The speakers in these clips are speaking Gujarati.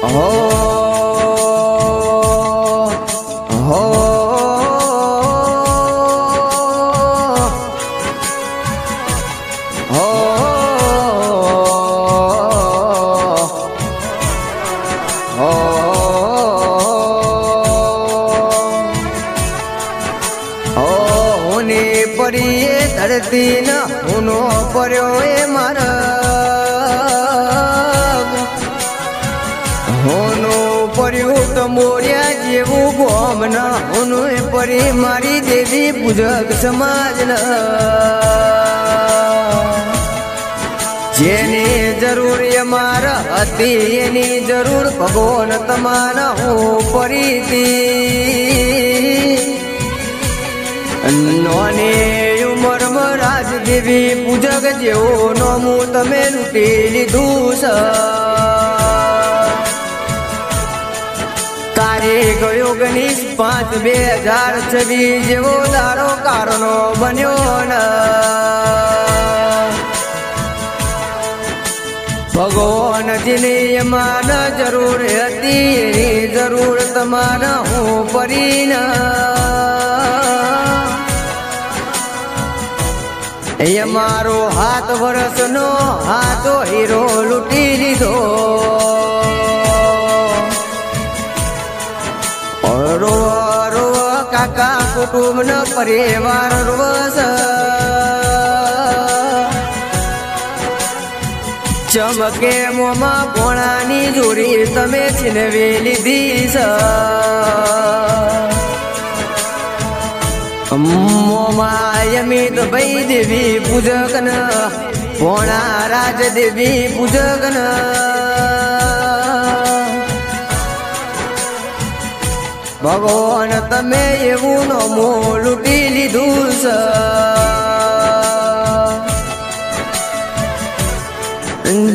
હો હો પરીએ ધરતી ન હુનો पर्યો એ મારા હોનો पर्યું તો મોર્યા જેવું ગોમ ન હુનો પરી મારી દેવી પૂજક સમાજ ન જેની જરૂર મારા હતી એની જરૂર ભગવાન તમારા હું પરીતી નોની ઉંમરમાં રાજદેવી પૂજક જેવો નોમું તમે લૂંટી લીધું છે તારીખ 19/5/2026 જેવો દાડો કારનો બન્યો ન ભગવાનજીની એમાં જરૂર હતી એની જરૂર તમારા હું પરીન એ મારો 7 વર્ષનો હાથો હીરો લૂંટી લીધો રોવા રોવા કાકા કુટુંબનો પરિવાર રોવસ ચમકે મોમાં ભોણાની જોડી તમે છીનવી લીધી છે મોમાં યમિત ભાઈ દેવી પૂજક ન ભોણા રાજદેવી પૂજક ન ભગવાન તમે એવું નોમો લૂંટી લીધું છે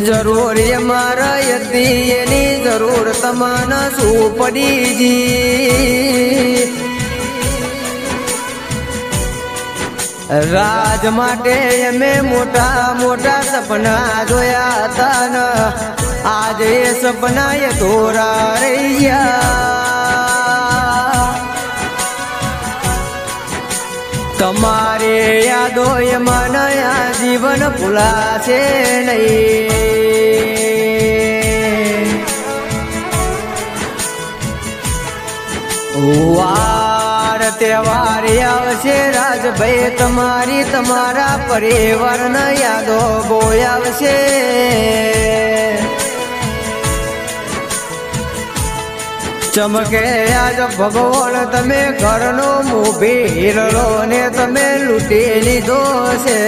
જરૂર મારા હતી એની જરૂર તમને શું પડી જી રાજ માટે અમે મોટા મોટા સપના જોયા હતા ને આજે એ સપના એ થોરા રહ્યા તમારી યાદો એમાં નયા જીવન ભૂલાશે નહીં વાર તહેવાર આવશે રાજભાઈ તમારી તમારા પરિવારના યાદો બહુ આવશે ચમકે આજ ભગવાન તમે ઘરનો મોભી હીરો ને તમે લૂંટી લીધો છે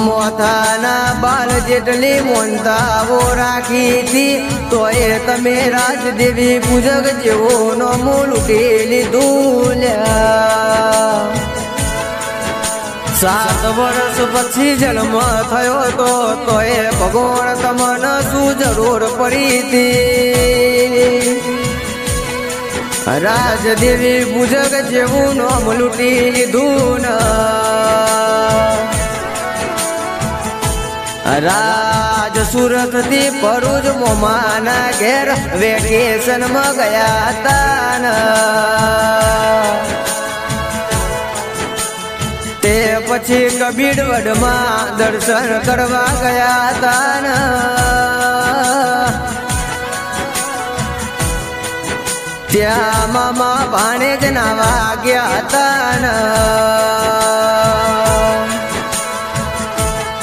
મોથાના બાલ જેટલી મોનતાઓ રાખી હતી તો એ તમે રાજદેવી પૂજક જેવો નોમું લૂંટી લીધું 7 વર્ષ પછી જન્મ થયો તો એ ભગવાન તમને શું જરૂર પડી હતી રાજદેવી પૂજક જેવું નોમ લૂંટી લીધું ન રાજ સુરત થી ભરૂચ મોમાના ઘેર વેકેશન માં ગયા હતા ન તે પછી કબીરવડમાં દર્શન કરવા ગયા હતા ન ત્યાં મામા ભાણેજ નાવા ગયા હતા ન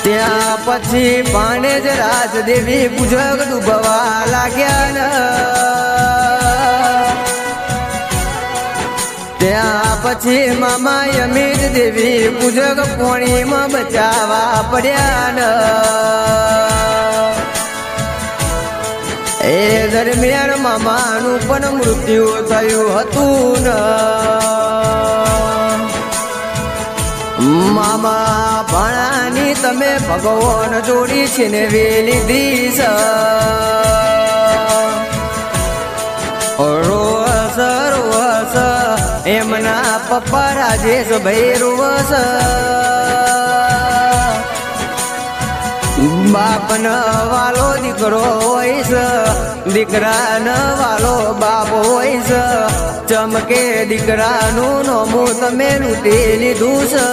ત્યાં પછી ભાણેજ રાજદેવી પૂજક ડૂબવા લાગ્યા ન ત્યાં પછી મામા યમિત દેવી પૂજક પાણીમાં બચાવવા પડ્યા ન એ દરમિયાન મામાનું પણ મૃત્યુ થયું હતું ન મામા ભાણાની તમે ભગવાન જોડી છીનવી લીધી છે રોસ રોસ એમના પપ્પા રાજેશ ભાઈ રોસ બાપ ન વાલો દીકરો હોય છે, દીકરા ન વાલો બાપ હોય છે. ચમકે દીકરાનું નોમું તમે લૂંટી લીધું છે.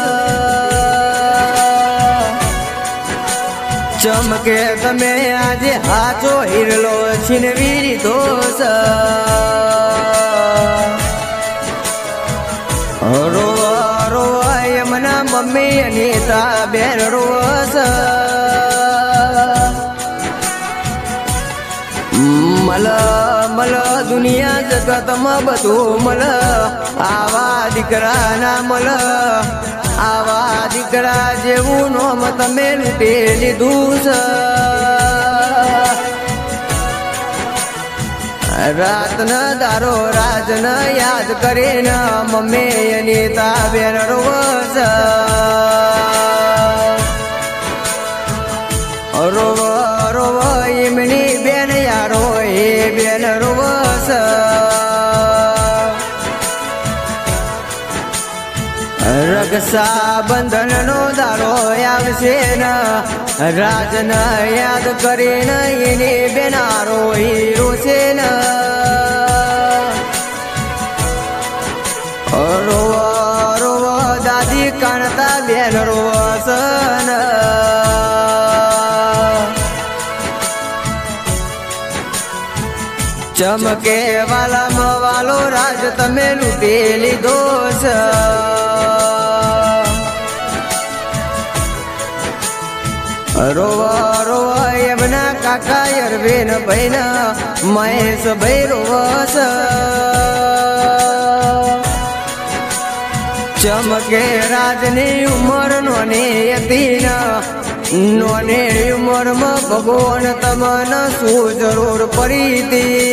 ચમકે તમે આજે હાચો હિરલો છીનવી લીધો છે. રોવા રોવા એમના મમ્મી અનિતા બેન રોસ. મલ મલ દુનિયા જગતમાં બધું મલ, આવા દીકરા ના મલ. આવા દીકરા જેવું નોમ તમે લૂંટી લીધું છે. રાત ન દારો રાજ ન યાદ કરીને મમ્મી અનિતા બેન રોસ. રોવ રોવ એમની બેન યારો એ બેન રોસ. રક્ષા બંધન નો દારો આવશે ને, રાજ ન યાદ કરીને એની બેનારો હીરો છે ને. રોવ રોવ દાદી કાણતા બેન રોસ ને. ચમકે વાલામાં વાલો રાજ તમે લૂંટી લીધો છે. રોવા રોવા એમના કાકા અરવિંદ ભાઈ ના મહેશ ભાઈ રોવસ. ચમકે રાજની ઉંમર નોની હતી ને, નોની ઉંમરમાં ભગવાન તમને શું જરૂર પડી હતી.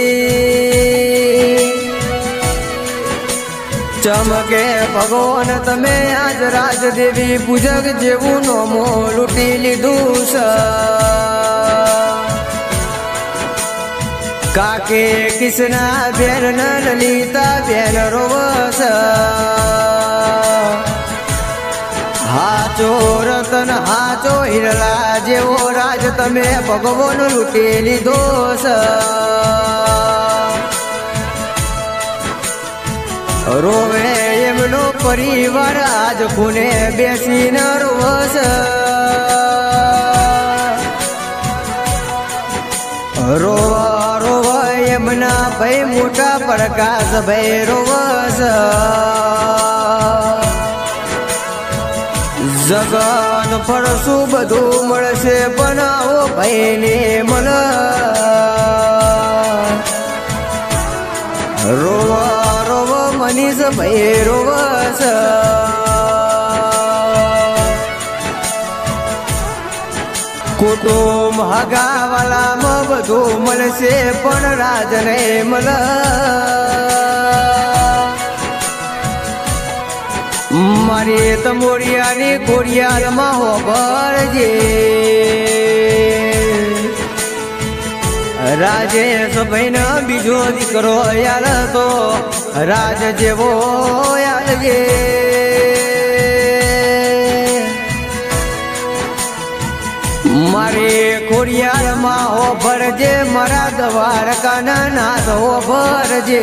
ચમકે ભગવાન તમે આજ રાજદેવી પૂજક જેવું નોમો લૂંટી લીધું છે. કાકે કિસના બેન ન લલિતા બેન રોવસ. હાચો રતન હાચો હિરલા જેવો રાજ તમે ભગવાન લૂંટી લીધો છે. રોવે એમનો પરિવાર આજ ખૂને બેસીને રોવસ. રોવા રોવા એમના ભાઈ મોટા પ્રકાશ ભાઈ રોવસ. જગન ફરશું બધું મળશે પણ આવો ભાઈને મળ. રોવા રોવા મનીષ ભાઈ રોવસ. કુટુંબ હગાવાલામાં બધું મળશે પણ રાજ નહીં મળ. મારી તમોરિયાની કોડિયારમાં હોભળજે. રાજેશ ભાઈનો બીજો દીકરો યાર તો રાજ જેવો યાલજે. મારી ખોડિયારમાં હોભળજે, મારા દ્વારકાના નાથ હોભળજે.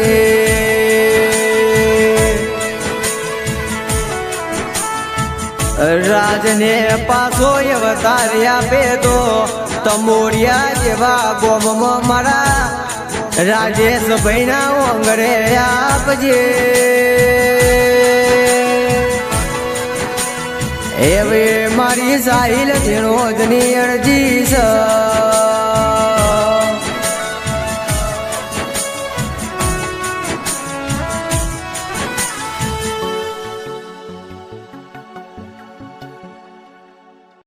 રાજને પાછો અવતાર આપે તો તમોરિયા જેવા ગોમમાં મારા રાજેશ ભાઈના ઓંગરે આપજે. એવી મારી સાહિલ ધીરોજની અરજી છે.